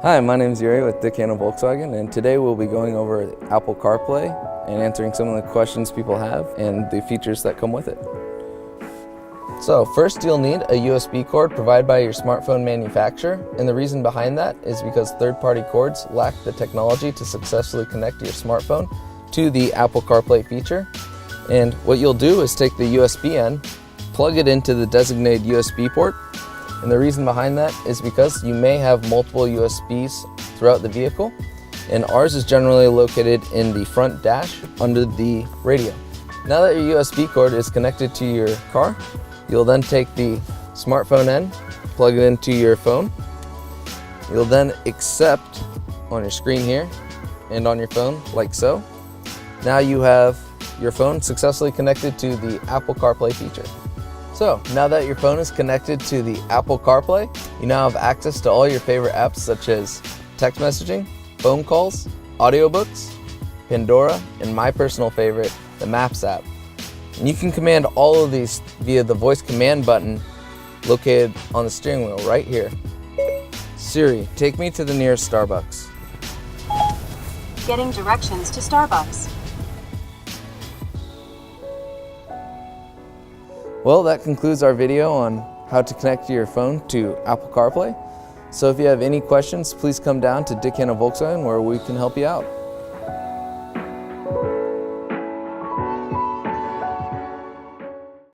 Hi, my name is Yuri with Volkswagen, and today we'll be going over Apple CarPlay and answering some of the questions people have and the features that come with it. So first, you'll need a USB cord provided by your smartphone manufacturer, and the reason behind that is because third-party cords lack the technology to successfully connect your smartphone to the Apple CarPlay feature. And what you'll do is take the USB end, plug it into the designated USB port. And the reason behind that is because you may have multiple USBs throughout the vehicle, and ours is generally located in the front dash under the radio. Now that your USB cord is connected to your car, you'll then take the smartphone end, plug it into your phone. You'll then accept on your screen here and on your phone like so. Now you have your phone successfully connected to the Apple CarPlay feature. So now that your phone is connected to the Apple CarPlay, you now have access to all your favorite apps such as text messaging, phone calls, audiobooks, Pandora, and my personal favorite, the Maps app. And you can command all of these via the voice command button located on the steering wheel right here. Siri, take me to the nearest Starbucks. Getting directions to Starbucks. Well, that concludes our video on how to connect your phone to Apple CarPlay. So if you have any questions, please come down to Volkswagen where we can help you out.